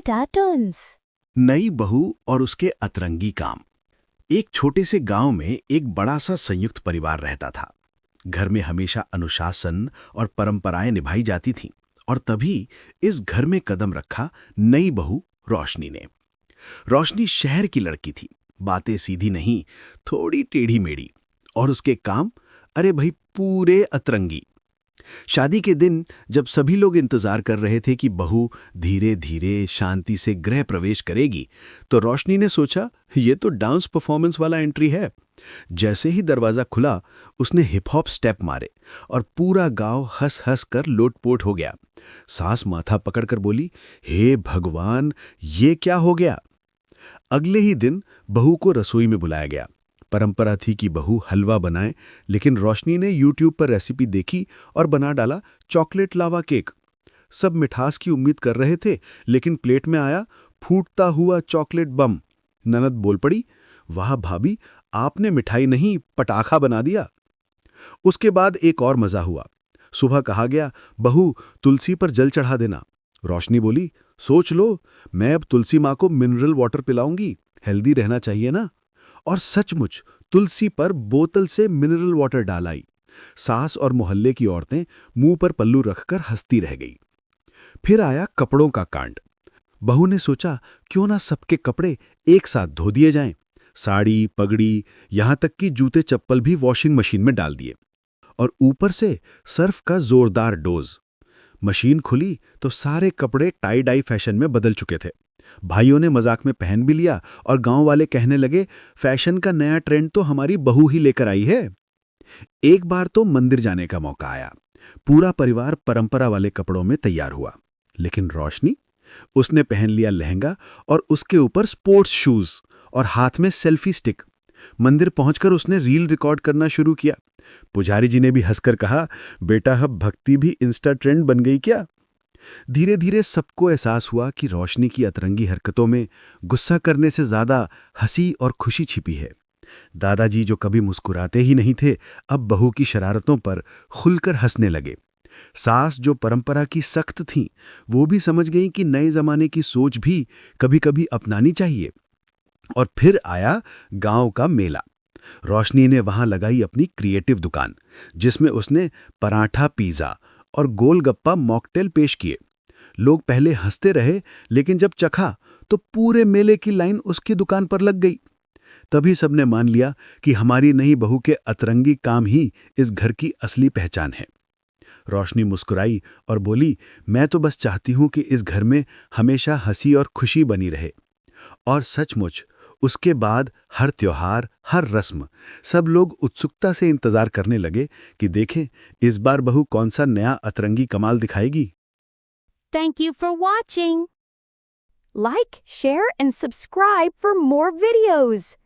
cartoons। नई बहू और उसके अतरंगी काम। एक छोटे से गांव में एक बड़ा सा संयुक्त परिवार रहता था। घर में हमेशा अनुशासन और परंपराएं निभाई जाती थीं। और तभी इस घर में कदम रखा नई बहू रोशनी ने। रोशनी शहर की लड़की थी, बातें सीधी नहीं, थोड़ी टेढ़ी मेढ़ी, और उसके काम, अरे भाई, पूरे अतरंगी। शादी के दिन जब सभी लोग इंतजार कर रहे थे कि बहू धीरे धीरे शांति से गृह प्रवेश करेगी, तो रोशनी ने सोचा, ये तो डांस परफॉर्मेंस वाला एंट्री है। जैसे ही दरवाजा खुला, उसने हिप हॉप स्टेप मारे और पूरा गांव हंस हंस कर लोटपोट हो गया। सास माथा पकड़कर बोली, हे भगवान, ये क्या हो गया। अगले ही दिन बहू को रसोई में बुलाया गया। परंपरा थी कि बहू हलवा बनाए, लेकिन रोशनी ने यूट्यूब पर रेसिपी देखी और बना डाला चॉकलेट लावा केक। सब मिठास की उम्मीद कर रहे थे, लेकिन प्लेट में आया फूटता हुआ चॉकलेट बम। ननद बोल पड़ी, वाह भाभी, आपने मिठाई नहीं पटाखा बना दिया। उसके बाद एक और मजा हुआ। सुबह कहा गया, बहू तुलसी पर जल चढ़ा देना। रोशनी बोली, सोच लो, मैं अब तुलसी माँ को मिनरल वाटर पिलाऊंगी, हेल्दी रहना चाहिए ना। और सचमुच तुलसी पर बोतल से मिनरल वाटर डाल आई। सास और मोहल्ले की औरतें मुंह पर पल्लू रखकर हंसती रह गई। फिर आया कपड़ों का कांड। बहू ने सोचा, क्यों ना सबके कपड़े एक साथ धो दिए जाएं। साड़ी, पगड़ी, यहां तक कि जूते चप्पल भी वॉशिंग मशीन में डाल दिए। और ऊपर से सर्फ का जोरदार डोज। मशीन खुली तो सारे कपड़े टाई डाई फैशन में बदल चुके थे। भाइयों ने मजाक में पहन भी लिया और गांव वाले कहने लगे, फैशन का नया ट्रेंड तो हमारी बहू ही लेकर आई है। एक बार तो मंदिर जाने का मौका आया। पूरा परिवार परंपरा वाले कपड़ों में तैयार हुआ, लेकिन रोशनी, उसने पहन लिया लहंगा और उसके ऊपर स्पोर्ट्स शूज और हाथ में सेल्फी स्टिक। मंदिर पहुंचकर उसने रील रिकॉर्ड करना शुरू किया। पुजारी जी ने भी हंसकर कहा, बेटा, अब भक्ति भी इंस्टा ट्रेंड बन गई क्या। धीरे धीरे सबको एहसास हुआ कि रोशनी की अतरंगी हरकतों में गुस्सा करने से ज्यादा हंसी और खुशी छिपी है। दादाजी, जो कभी मुस्कुराते ही नहीं थे, अब बहू की शरारतों पर खुलकर हंसने लगे। सास, जो परंपरा की सख्त थीं, वो भी समझ गईं कि नए जमाने की सोच भी कभी कभी अपनानी चाहिए। और फिर आया गांव का मेला। रोशनी ने वहां लगाई अपनी क्रिएटिव दुकान, जिसमें उसने पराठा, पिज्जा और गोलगप्पा मॉकटेल पेश किए। लोग पहले हंसते रहे, लेकिन जब चखा तो पूरे मेले की लाइन उसकी दुकान पर लग गई। तभी सबने मान लिया कि हमारी नई बहू के अतरंगी काम ही इस घर की असली पहचान है। रोशनी मुस्कुराई और बोली, मैं तो बस चाहती हूं कि इस घर में हमेशा हंसी और खुशी बनी रहे। और सचमुच उसके बाद हर त्योहार, हर रस्म, सब लोग उत्सुकता से इंतजार करने लगे कि देखें इस बार बहू कौन सा नया अतरंगी कमाल दिखाएगी। Thank you for watching. Like, share, and subscribe for more videos.